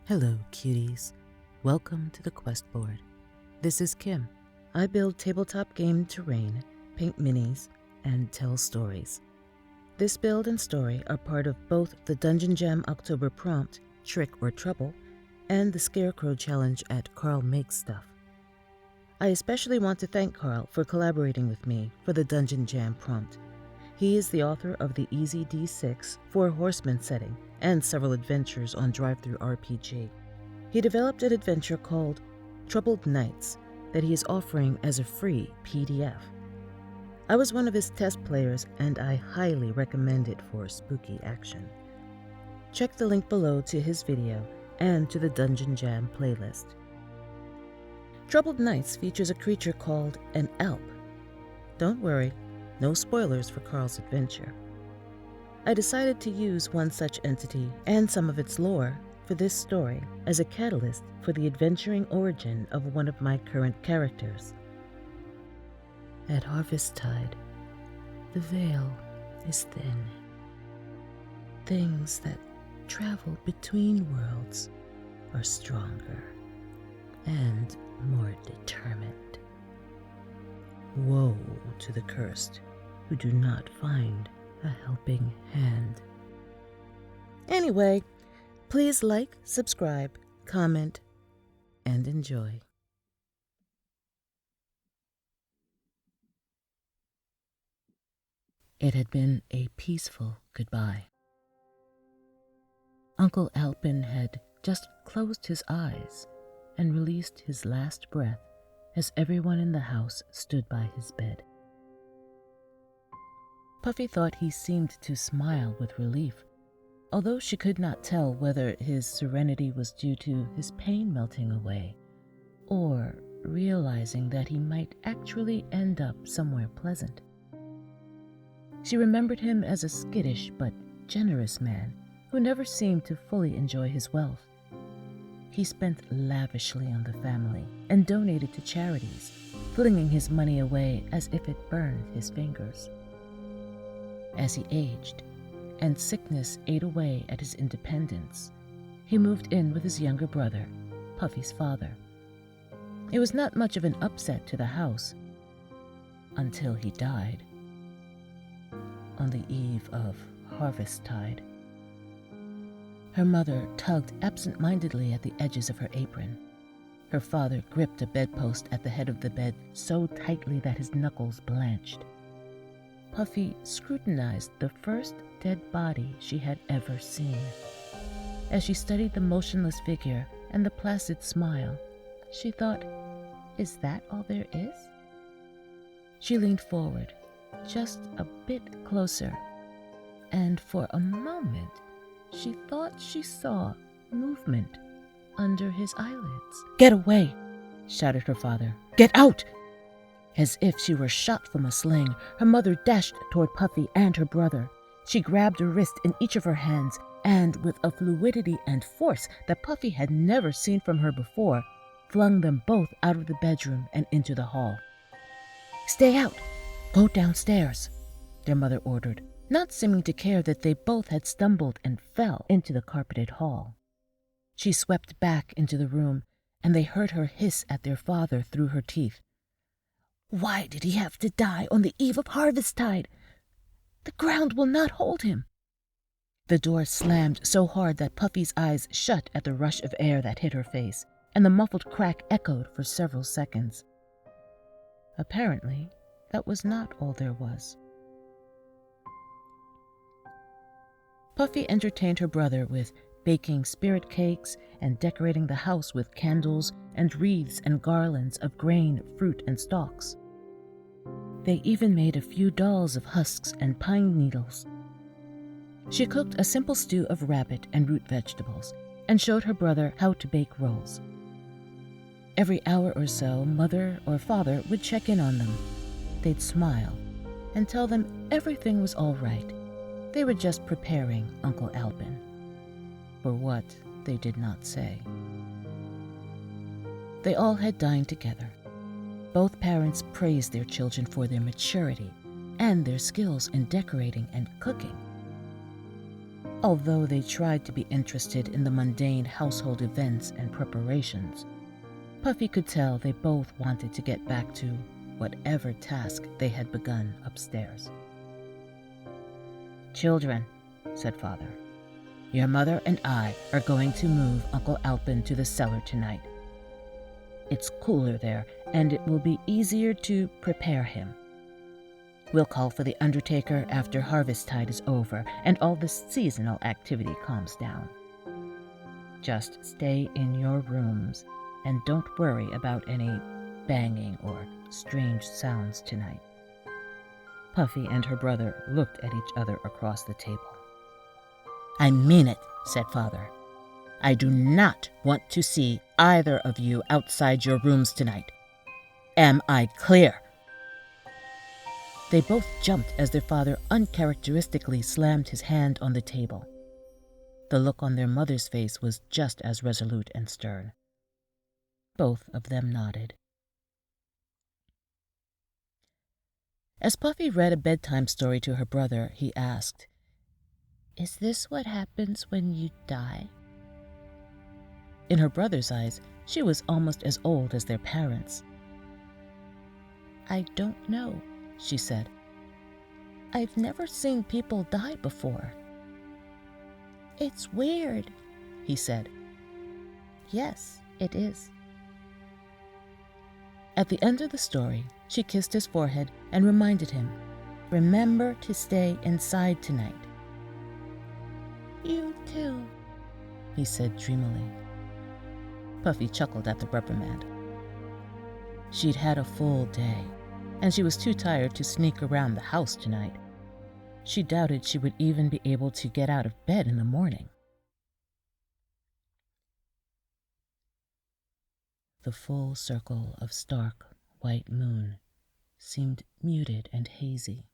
Hello, cuties. Welcome to the quest board. This is Kim. I build tabletop game terrain, paint minis, and tell stories. This build and story are part of both the Dungeon Jam October prompt, Trick or Trouble, and the Scarecrow Challenge at Karl Makes Stuff. I especially want to thank Karl for collaborating with me for the Dungeon Jam prompt. He is the author of the Easy D6 Four Horsemen setting and several adventures on Drive-Thru RPG. He developed an adventure called Troubled Nights that he is offering as a free PDF. I was one of his test players and I highly recommend it for spooky action. Check the link below to his video and to the Dungeon Jam playlist. Troubled Nights features a creature called an Alp. Don't worry, no spoilers for Karl's adventure. I decided to use one such entity and some of its lore for this story as a catalyst for the adventuring origin of one of my current characters. At harvest-tide, the veil is thin. Things that travel between worlds are stronger and more determined. Woe to the cursed who do not find a helping hand. Anyway, please like, subscribe, comment, and enjoy. It had been a peaceful goodbye. Uncle Alpin had just closed his eyes and released his last breath as everyone in the house stood by his bed. Puffy thought he seemed to smile with relief, although she could not tell whether his serenity was due to his pain melting away or realizing that he might actually end up somewhere pleasant. She remembered him as a skittish but generous man who never seemed to fully enjoy his wealth. He spent lavishly on the family and donated to charities, flinging his money away as if it burned his fingers. As he aged, and sickness ate away at his independence, he moved in with his younger brother, Puffy's father. It was not much of an upset to the house until he died on the eve of harvest-tide. Her mother tugged absent-mindedly at the edges of her apron. Her father gripped a bedpost at the head of the bed so tightly that his knuckles blanched. Puffy scrutinized the first dead body she had ever seen. As she studied the motionless figure and the placid smile, she thought, "Is that all there is?" She leaned forward, just a bit closer, and for a moment she thought she saw movement under his eyelids. "Get away!" shouted her father. "Get out!" As if she were shot from a sling, her mother dashed toward Puffy and her brother. She grabbed a wrist in each of her hands, and with a fluidity and force that Puffy had never seen from her before, flung them both out of the bedroom and into the hall. "Stay out! Go downstairs," their mother ordered, not seeming to care that they both had stumbled and fell into the carpeted hall. She swept back into the room, and they heard her hiss at their father through her teeth. "Why did he have to die on the eve of harvest-tide? The ground will not hold him." The door slammed so hard that Puffy's eyes shut at the rush of air that hit her face, and the muffled crack echoed for several seconds. Apparently, that was not all there was. Puffy entertained her brother with baking spirit cakes and decorating the house with candles and wreaths and garlands of grain, fruit, and stalks. They even made a few dolls of husks and pine needles. She cooked a simple stew of rabbit and root vegetables and showed her brother how to bake rolls. Every hour or so, mother or father would check in on them. They'd smile and tell them everything was all right. They were just preparing Uncle Alpin. For what, they did not say. They all had dined together. Both parents praised their children for their maturity and their skills in decorating and cooking. Although they tried to be interested in the mundane household events and preparations, Puffy could tell they both wanted to get back to whatever task they had begun upstairs. "Children," said Father, "your mother and I are going to move Uncle Alpin to the cellar tonight. It's cooler there, and it will be easier to prepare him. We'll call for the undertaker after harvest-tide is over and all the seasonal activity calms down. Just stay in your rooms and don't worry about any banging or strange sounds tonight." Puffy and her brother looked at each other across the table. "I mean it," said Father. "I do not want to see either of you outside your rooms tonight. Am I clear?" They both jumped as their father uncharacteristically slammed his hand on the table. The look on their mother's face was just as resolute and stern. Both of them nodded. As Puffy read a bedtime story to her brother, he asked, "Is this what happens when you die?" In her brother's eyes, she was almost as old as their parents. "I don't know," she said. "I've never seen people die before." "It's weird," he said. "Yes, it is." At the end of the story, she kissed his forehead and reminded him, "Remember to stay inside tonight." "You too," he said dreamily. Puffy chuckled at the reprimand. She'd had a full day, and she was too tired to sneak around the house tonight. She doubted she would even be able to get out of bed in the morning. The full circle of stark, white moon seemed muted and hazy.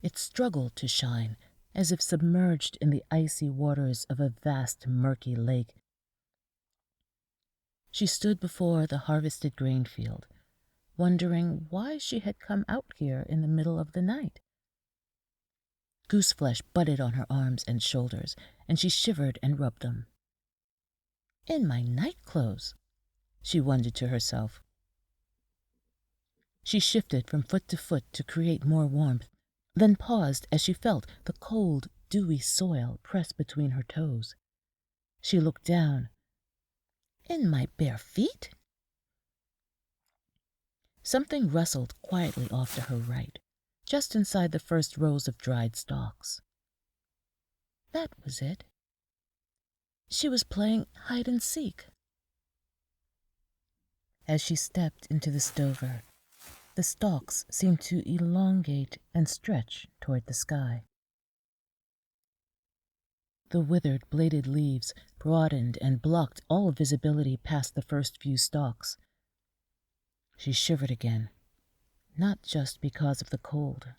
It struggled to shine, as if submerged in the icy waters of a vast, murky lake. She stood before the harvested grain field, wondering why she had come out here in the middle of the night. Gooseflesh butted on her arms and shoulders, and she shivered and rubbed them. "In my night clothes," she wondered to herself. She shifted from foot to foot to create more warmth, then paused as she felt the cold, dewy soil press between her toes. She looked down. "In my bare feet?" Something rustled quietly off to her right, just inside the first rows of dried stalks. That was it. She was playing hide and seek. As she stepped into the stover, the stalks seemed to elongate and stretch toward the sky. The withered, bladed leaves broadened and blocked all visibility past the first few stalks. She shivered again, not just because of the cold.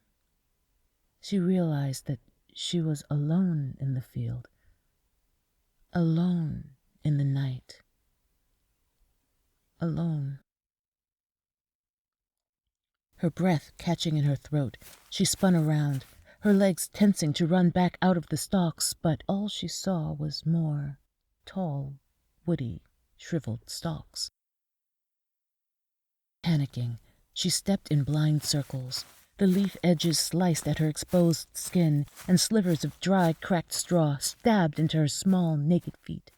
She realized that she was alone in the field, alone in the night, alone. Her breath catching in her throat, she spun around, her legs tensing to run back out of the stalks, but all she saw was more tall, woody, shriveled stalks. Panicking, she stepped in blind circles. The leaf edges sliced at her exposed skin, and slivers of dry, cracked straw stabbed into her small, naked feet.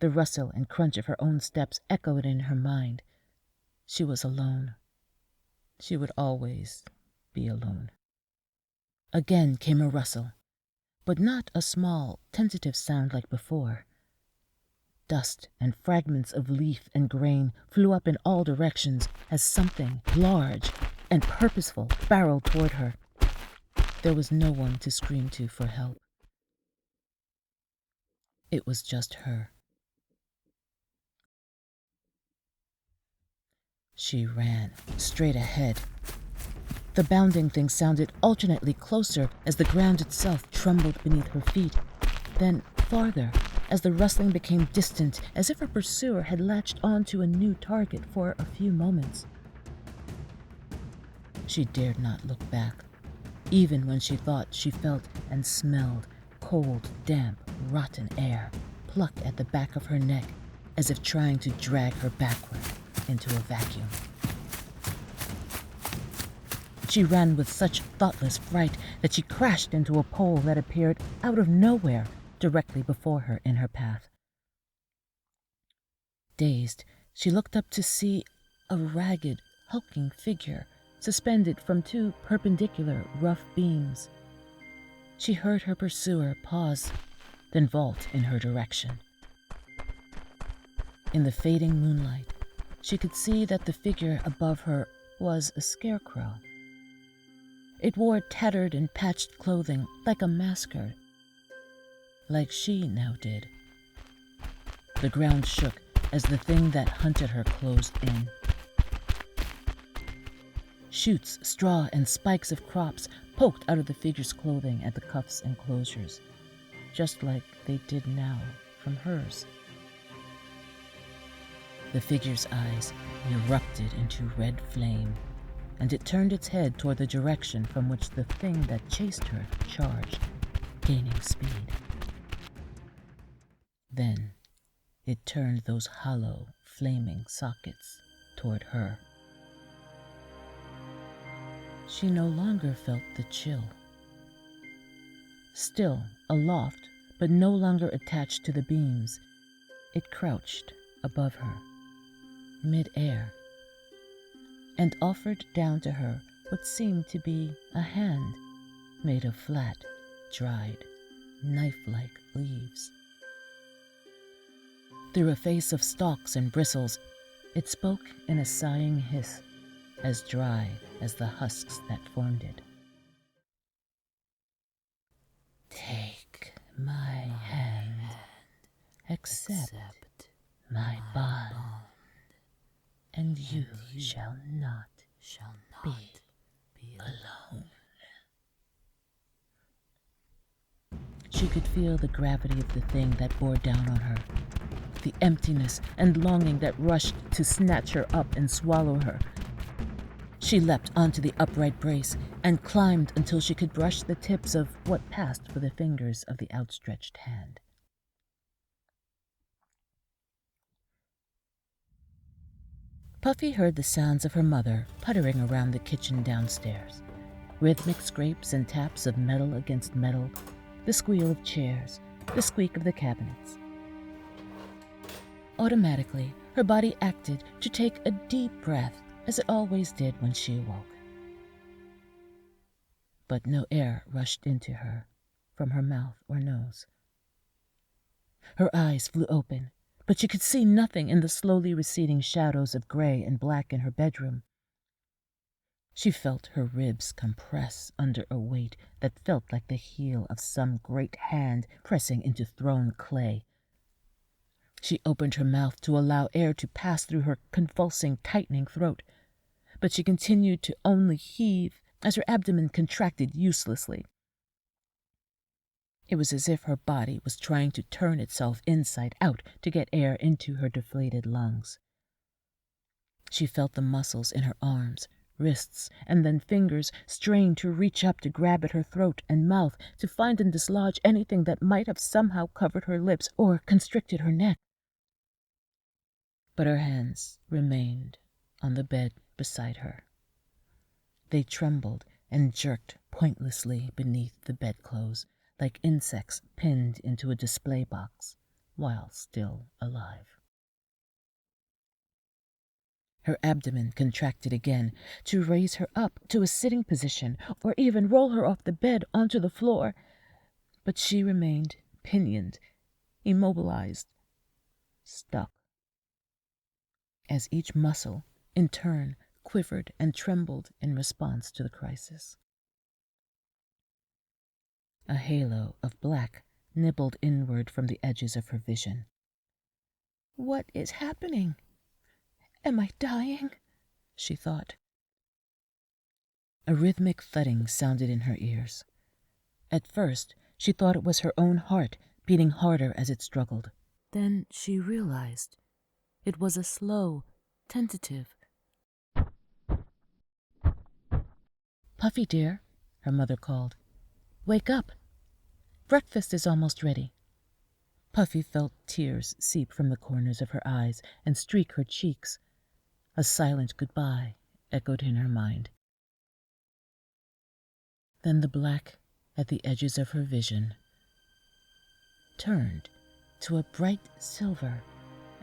The rustle and crunch of her own steps echoed in her mind. She was alone. She would always be alone. Again came a rustle, but not a small, tentative sound like before. Dust and fragments of leaf and grain flew up in all directions as something large and purposeful barreled toward her. There was no one to scream to for help. It was just her. She ran straight ahead. The bounding thing sounded alternately closer as the ground itself trembled beneath her feet, then farther as the rustling became distant, as if her pursuer had latched onto a new target for a few moments. She dared not look back. even when she thought she felt and smelled cold, damp, rotten air pluck at the back of her neck as if trying to drag her backward into a vacuum. She ran with such thoughtless fright that she crashed into a pole that appeared out of nowhere directly before her in her path. Dazed, she looked up to see a ragged, hulking figure suspended from two perpendicular, rough beams. She heard her pursuer pause, then vault in her direction. In the fading moonlight, she could see that the figure above her was a scarecrow. It wore tattered and patched clothing like a masker, like she now did. The ground shook as the thing that hunted her closed in. Shoots, straw, and spikes of crops poked out of the figure's clothing at the cuffs and closures, just like they did now from hers. The figure's eyes erupted into red flame, and it turned its head toward the direction from which the thing that chased her charged, gaining speed. Then it turned those hollow, flaming sockets toward her. She no longer felt the chill. Still aloft, but no longer attached to the beams, it crouched above her, mid-air, and offered down to her what seemed to be a hand made of flat, dried, knife-like leaves. Through a face of stalks and bristles, it spoke in a sighing hiss, as dry as the husks that formed it. Take my hand, accept my bond, and you shall not be alone. She could feel the gravity of the thing that bore down on her, the emptiness and longing that rushed to snatch her up and swallow her. She leapt onto the upright brace and climbed until she could brush the tips of what passed for the fingers of the outstretched hand. Puffy heard the sounds of her mother puttering around the kitchen downstairs, rhythmic scrapes and taps of metal against metal, the squeal of chairs, the squeak of the cabinets. Automatically, her body acted to take a deep breath, as it always did when she awoke. But no air rushed into her from her mouth or nose. Her eyes flew open, but she could see nothing in the slowly receding shadows of gray and black in her bedroom. She felt her ribs compress under a weight that felt like the heel of some great hand pressing into thrown clay. She opened her mouth to allow air to pass through her convulsing, tightening throat, but she continued to only heave as her abdomen contracted uselessly. It was as if her body was trying to turn itself inside out to get air into her deflated lungs. She felt the muscles in her arms, wrists, and then fingers strain to reach up to grab at her throat and mouth to find and dislodge anything that might have somehow covered her lips or constricted her neck. But her hands remained on the bed beside her. They trembled and jerked pointlessly beneath the bedclothes, like insects pinned into a display box, while still alive. Her abdomen contracted again to raise her up to a sitting position or even roll her off the bed onto the floor, but she remained pinioned, immobilized, stuck. As each muscle, in turn, quivered and trembled in response to the crisis. A halo of black nibbled inward from the edges of her vision. What is happening? Am I dying? She thought. A rhythmic thudding sounded in her ears. At first, she thought it was her own heart beating harder as it struggled. Then she realized it was a slow, tentative. Puffy, dear, her mother called. "Wake up! Breakfast is almost ready." Puffy felt tears seep from the corners of her eyes and streak her cheeks. A silent goodbye echoed in her mind. Then the black at the edges of her vision turned to a bright silver,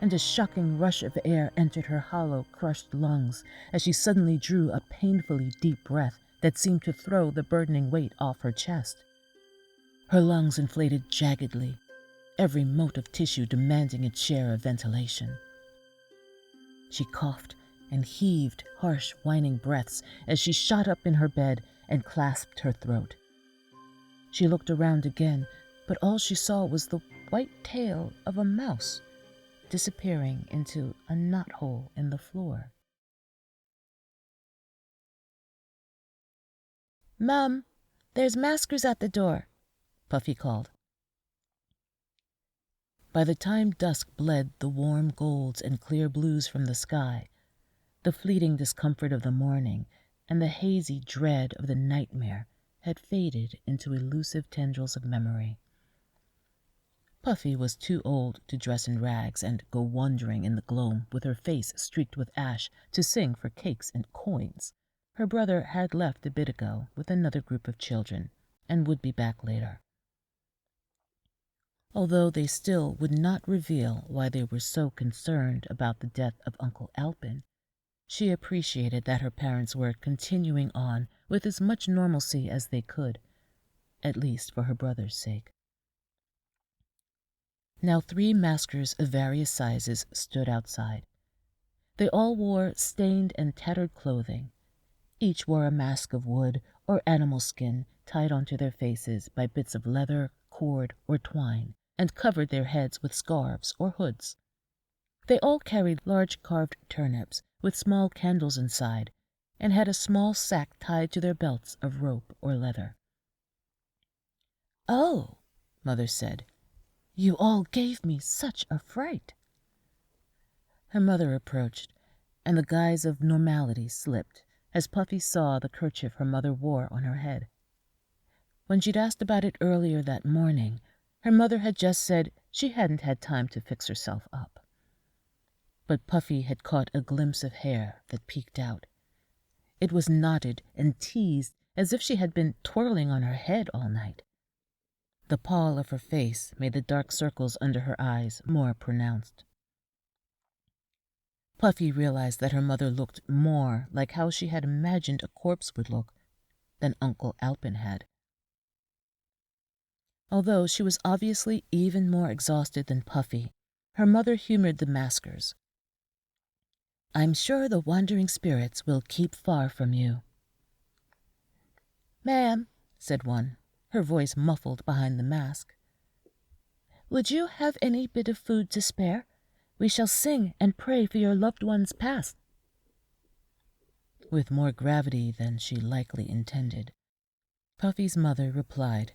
and a shocking rush of air entered her hollow, crushed lungs as she suddenly drew a painfully deep breath that seemed to throw the burdening weight off her chest. Her lungs inflated jaggedly, every mote of tissue demanding its share of ventilation. She coughed and heaved harsh, whining breaths as she shot up in her bed and clasped her throat. She looked around again, but all she saw was the white tail of a mouse disappearing into a knothole in the floor. "Mum, there's maskers at the door," Puffy called. By the time dusk bled the warm golds and clear blues from the sky, the fleeting discomfort of the morning and the hazy dread of the nightmare had faded into elusive tendrils of memory. Puffy was too old to dress in rags and go wandering in the gloam with her face streaked with ash to sing for cakes and coins. Her brother had left a bit ago with another group of children and would be back later. Although they still would not reveal why they were so concerned about the death of Uncle Alpin, she appreciated that her parents were continuing on with as much normalcy as they could, at least for her brother's sake. Now 3 maskers of various sizes stood outside. They all wore stained and tattered clothing. Each wore a mask of wood or animal skin tied onto their faces by bits of leather, cord, or twine, and covered their heads with scarves or hoods. They all carried large carved turnips with small candles inside, and had a small sack tied to their belts of rope or leather. "Oh," Mother said, "you all gave me such a fright." Her mother approached, and the guise of normality slipped as Puffy saw the kerchief her mother wore on her head. When she'd asked about it earlier that morning, her mother had just said she hadn't had time to fix herself up. But Puffy had caught a glimpse of hair that peeked out. It was knotted and teased as if she had been twirling on her head all night. The pall of her face made the dark circles under her eyes more pronounced. Puffy realized that her mother looked more like how she had imagined a corpse would look than Uncle Alpin had. Although she was obviously even more exhausted than Puffy, her mother humored the maskers. "I'm sure the wandering spirits will keep far from you." "Ma'am," said one, her voice muffled behind the mask, "would you have any bit of food to spare? We shall sing and pray for your loved ones past." With more gravity than she likely intended, Puffy's mother replied,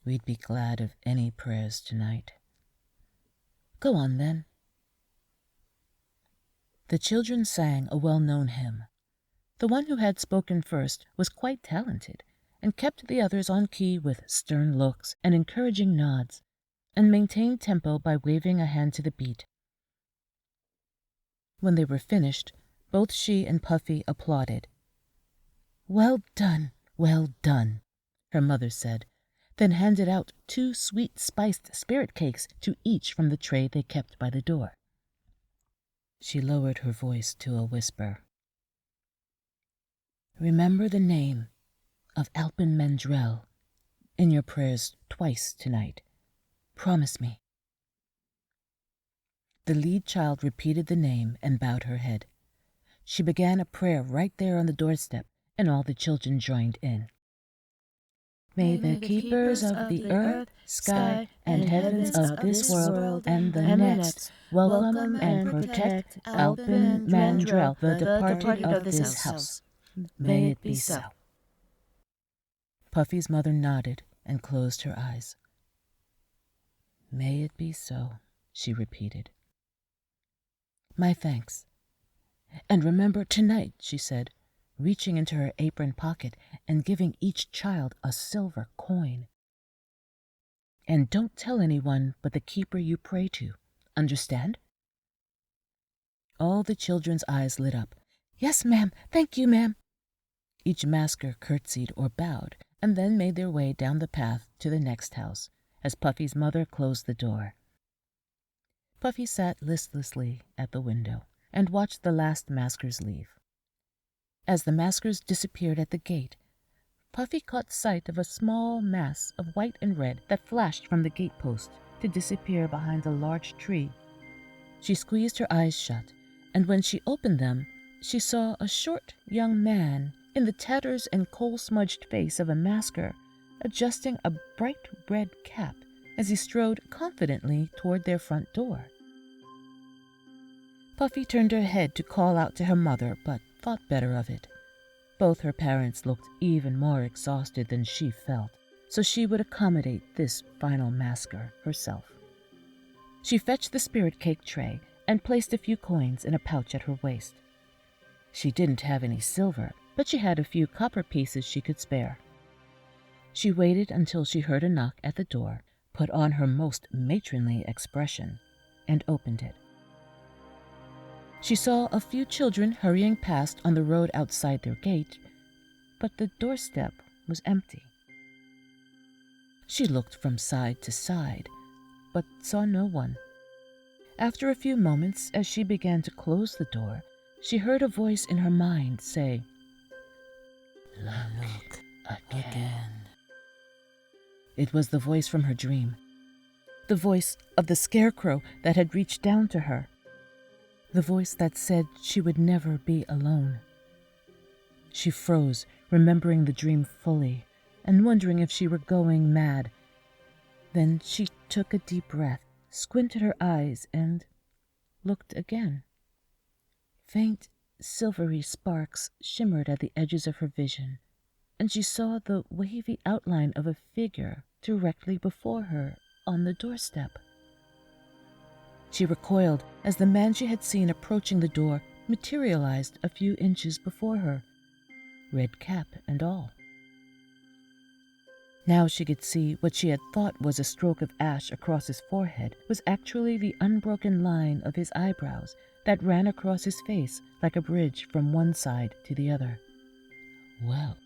"We'd be glad of any prayers tonight." "Go on, then." The children sang a well-known hymn. The one who had spoken first was quite talented, and kept the others on key with stern looks and encouraging nods, and maintained tempo by waving a hand to the beat. When they were finished, both she and Puffy applauded. "Well done, her mother said, then handed out 2 sweet spiced spirit cakes to each from the tray they kept by the door. She lowered her voice to a whisper. "Remember the name of Alpin Mandrell in your prayers twice tonight. Promise me." The lead child repeated the name and bowed her head. She began a prayer right there on the doorstep, and all the children joined in. "May the keepers of the earth, sky, and heavens of this world and the next welcome and protect Alpin Mandrell, the departed of this house. May it be so." Puffy's mother nodded and closed her eyes. "May it be so," she repeated. "My thanks. And remember tonight," she said, reaching into her apron pocket and giving each child a silver coin. "And don't tell anyone but the keeper you pray to. Understand?" All the children's eyes lit up. "Yes, ma'am. Thank you, ma'am." Each masker curtsied or bowed, and then made their way down the path to the next house as Puffy's mother closed the door. Puffy sat listlessly at the window and watched the last maskers leave. As the maskers disappeared at the gate, Puffy caught sight of a small mass of white and red that flashed from the gatepost to disappear behind a large tree. She squeezed her eyes shut, and when she opened them, she saw a short young man in the tatters and coal-smudged face of a masker, adjusting a bright red cap as he strode confidently toward their front door. Puffy turned her head to call out to her mother, but thought better of it. Both her parents looked even more exhausted than she felt, so she would accommodate this final masker herself. She fetched the spirit cake tray and placed a few coins in a pouch at her waist. She didn't have any silver, but she had a few copper pieces she could spare. She waited until she heard a knock at the door, put on her most matronly expression, and opened it. She saw a few children hurrying past on the road outside their gate, but the doorstep was empty. She looked from side to side, but saw no one. After a few moments, as she began to close the door, she heard a voice in her mind say, "Look again." It was the voice from her dream, the voice of the scarecrow that had reached down to her, the voice that said she would never be alone. She froze, remembering the dream fully, and wondering if she were going mad. Then she took a deep breath, squinted her eyes, and looked again. Faint, silvery sparks shimmered at the edges of her vision, and she saw the wavy outline of a figure directly before her on the doorstep. She recoiled as the man she had seen approaching the door materialized a few inches before her, red cap and all. Now she could see what she had thought was a stroke of ash across his forehead was actually the unbroken line of his eyebrows that ran across his face like a bridge from one side to the other. "Well,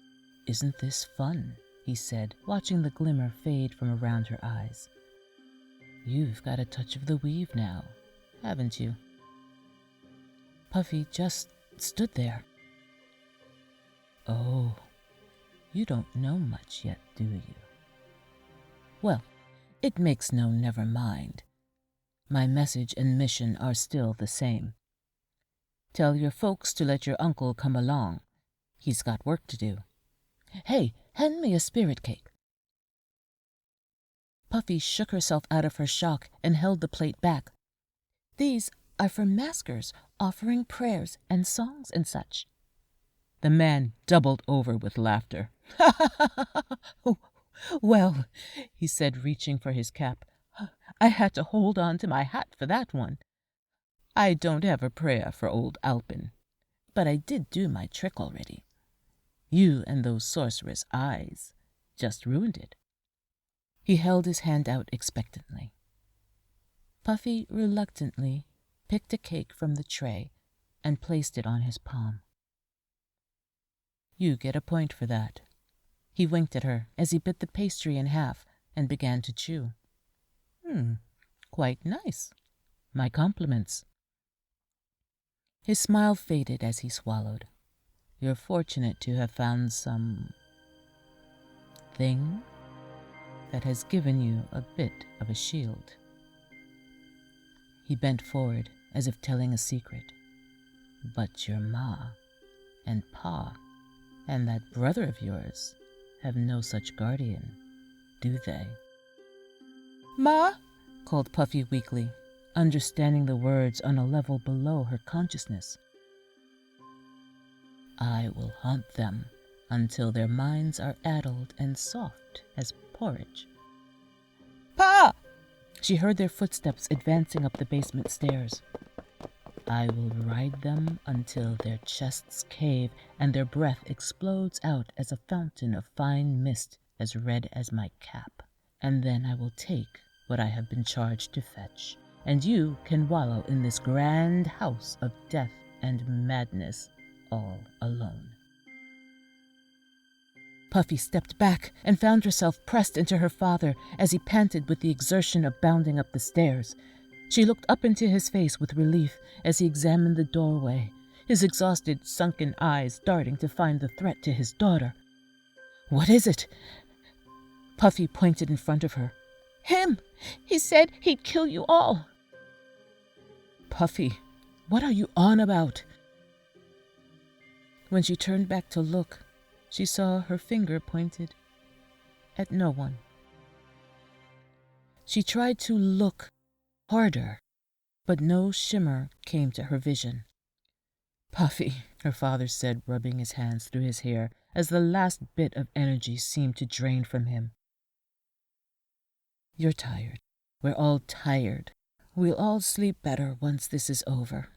isn't this fun?" he said, watching the glimmer fade from around her eyes. "You've got a touch of the weave now, haven't you?" Puffy just stood there. "Oh, you don't know much yet, do you? Well, it makes no never mind. My message and mission are still the same. Tell your folks to let your uncle come along. He's got work to do. Hey, hand me a spirit cake." Puffy shook herself out of her shock and held the plate back. "These are for maskers offering prayers and songs and such." The man doubled over with laughter. "Well," he said, reaching for his cap, "I had to hold on to my hat for that one. I don't have a prayer for old Alpin, but I did do my trick already. You and those sorceress eyes just ruined it." He held his hand out expectantly. Puffy reluctantly picked a cake from the tray and placed it on his palm. "You get a point for that." He winked at her as he bit the pastry in half and began to chew. Quite nice. My compliments." His smile faded as he swallowed. "You're fortunate to have found some thing that has given you a bit of a shield." He bent forward as if telling a secret. "But your ma and pa and that brother of yours have no such guardian, do they?" "Ma?" called Puffy weakly, understanding the words on a level below her consciousness. "I will haunt them until their minds are addled and soft as porridge." "Pa!" She heard their footsteps advancing up the basement stairs. I will ride them until their chests cave and their breath explodes out as a fountain of fine mist as red as my cap. And then I will take what I have been charged to fetch, and you can wallow in this grand house of death and madness all alone." Puffy stepped back and found herself pressed into her father as he panted with the exertion of bounding up the stairs. She looked up into his face with relief as he examined the doorway, his exhausted, sunken eyes darting to find the threat to his daughter. "What is it?" Puffy pointed in front of her. "Him! He said he'd kill you all." "Puffy, what are you on about?" When she turned back to look, she saw her finger pointed at no one. She tried to look harder, but no shimmer came to her vision. "Puffy," her father said, rubbing his hands through his hair as the last bit of energy seemed to drain from him. "You're tired. We're all tired. We'll all sleep better once this is over."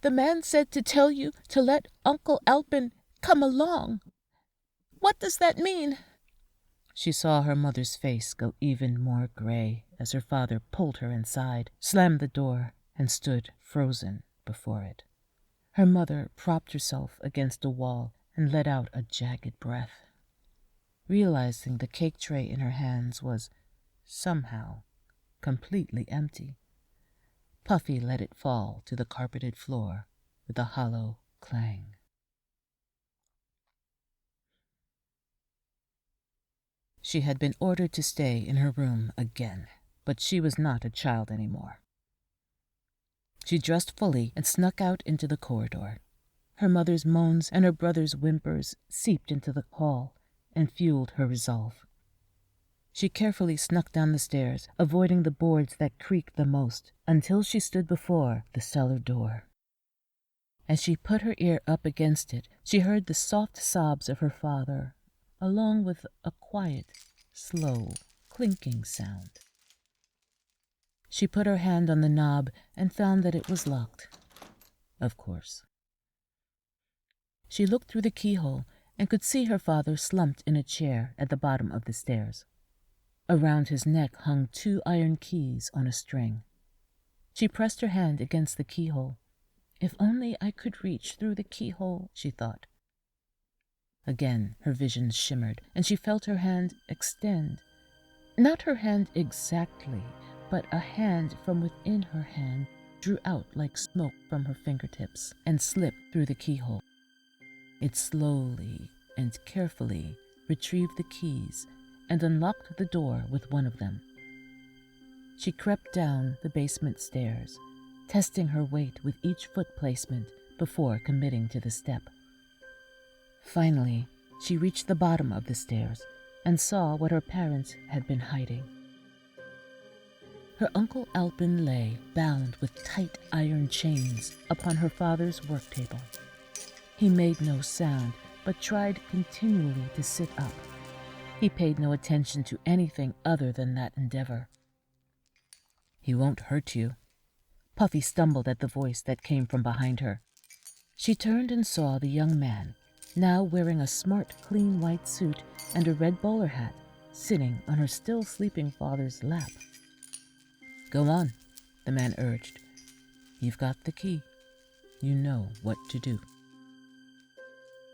"The man said to tell you to let Uncle Alpin come along. What does that mean?" She saw her mother's face go even more gray as her father pulled her inside, slammed the door, and stood frozen before it. Her mother propped herself against a wall and let out a jagged breath. Realizing the cake tray in her hands was, somehow, completely empty, Puffy let it fall to the carpeted floor with a hollow clang. She had been ordered to stay in her room again, but she was not a child anymore. She dressed fully and snuck out into the corridor. Her mother's moans and her brother's whimpers seeped into the hall and fueled her resolve. She carefully snuck down the stairs, avoiding the boards that creaked the most, until she stood before the cellar door. As she put her ear up against it, she heard the soft sobs of her father, along with a quiet, slow, clinking sound. She put her hand on the knob and found that it was locked. Of course. She looked through the keyhole and could see her father slumped in a chair at the bottom of the stairs. Around his neck hung 2 iron keys on a string. She pressed her hand against the keyhole. "If only I could reach through the keyhole," she thought. Again her vision shimmered, and she felt her hand extend. Not her hand exactly, but a hand from within her hand drew out like smoke from her fingertips and slipped through the keyhole. It slowly and carefully retrieved the keys and unlocked the door with one of them. She crept down the basement stairs, testing her weight with each foot placement before committing to the step. Finally, she reached the bottom of the stairs and saw what her parents had been hiding. Her Uncle Alpin lay bound with tight iron chains upon her father's work table. He made no sound, but tried continually to sit up. He paid no attention to anything other than that endeavor. "He won't hurt you." Puffy stumbled at the voice that came from behind her. She turned and saw the young man, now wearing a smart, clean white suit and a red bowler hat, sitting on her still sleeping father's lap. "Go on," the man urged. "You've got the key. You know what to do."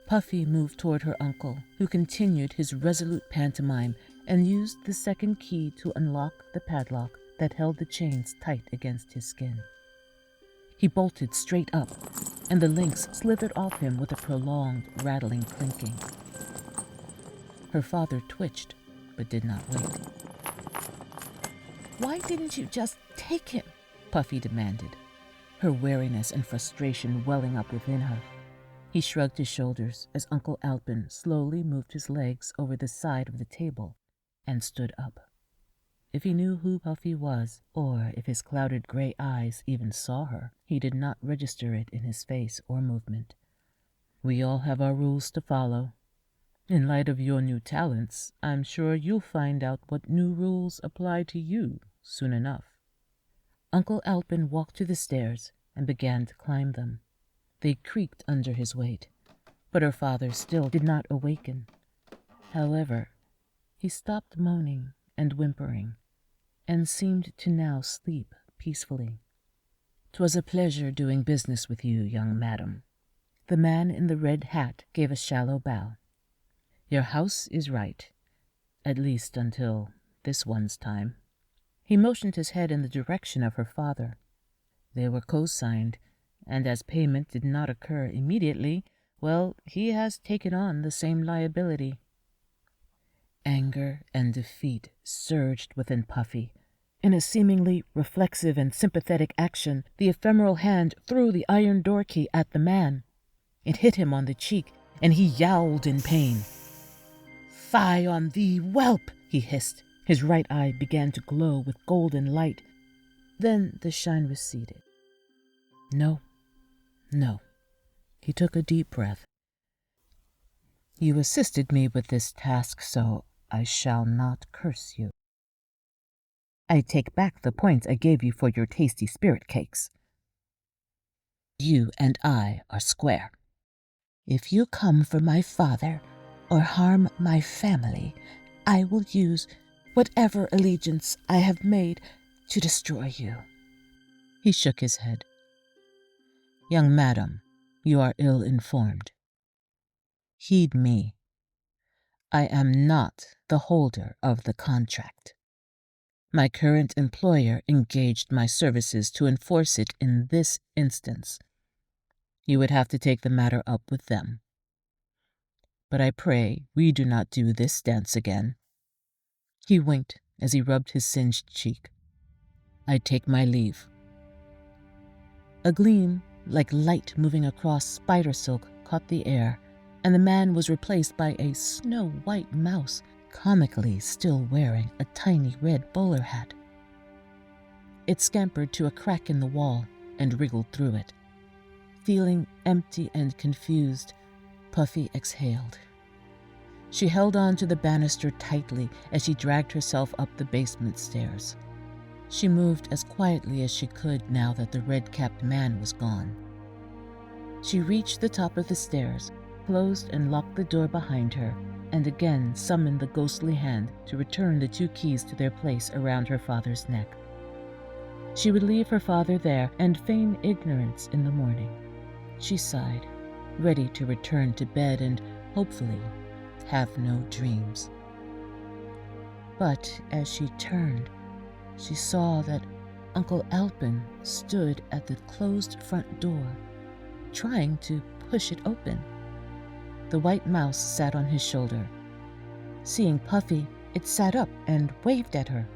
Puffy moved toward her uncle, who continued his resolute pantomime and used the second key to unlock the padlock that held the chains tight against his skin. He bolted straight up, and the links slithered off him with a prolonged, rattling clinking. Her father twitched, but did not wake. "Why didn't you just take him?" Puffy demanded, her wariness and frustration welling up within her. He shrugged his shoulders as Uncle Alpin slowly moved his legs over the side of the table and stood up. If he knew who Puffy was, or if his clouded gray eyes even saw her, he did not register it in his face or movement. "We all have our rules to follow. In light of your new talents, I'm sure you'll find out what new rules apply to you soon enough." Uncle Alpin walked to the stairs and began to climb them. They creaked under his weight, but her father still did not awaken. However, he stopped moaning and whimpering, and seemed to now sleep peacefully. "'Twas a pleasure doing business with you, young madam." The man in the red hat gave a shallow bow. "Your house is right, at least until this one's time." He motioned his head in the direction of her father. "They were co-signed, and as payment did not occur immediately, well, he has taken on the same liability." Anger and defeat surged within Puffy. In a seemingly reflexive and sympathetic action, the ephemeral hand threw the iron door key at the man. It hit him on the cheek, and he yowled in pain. "Fie on thee, whelp!" he hissed. His right eye began to glow with golden light. Then the shine receded. No. He took a deep breath. "You assisted me with this task, so I shall not curse you. I take back the points I gave you for your tasty spirit cakes. You and I are square. If you come for my father or harm my family, I will use whatever allegiance I have made to destroy you." He shook his head. "Young madam, you are ill-informed. Heed me. I am not the holder of the contract. My current employer engaged my services to enforce it in this instance. You would have to take the matter up with them. But I pray we do not do this dance again." He winked as he rubbed his singed cheek. "I take my leave." A gleam, like light moving across spider silk, caught the air, and the man was replaced by a snow-white mouse, comically still wearing a tiny red bowler hat. It scampered to a crack in the wall and wriggled through it. Feeling empty and confused, Puffy exhaled. She held on to the banister tightly as she dragged herself up the basement stairs. She moved as quietly as she could now that the red-capped man was gone. She reached the top of the stairs, closed and locked the door behind her, and again summoned the ghostly hand to return the 2 keys to their place around her father's neck. She would leave her father there and feign ignorance in the morning. She sighed, ready to return to bed and, hopefully, have no dreams. But as she turned, she saw that Uncle Alpin stood at the closed front door, trying to push it open. The white mouse sat on his shoulder. Seeing Puffy, it sat up and waved at her.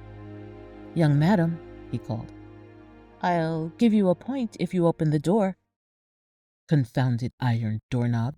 "Young madam," he called, "I'll give you a point if you open the door." "Confounded iron doorknob,"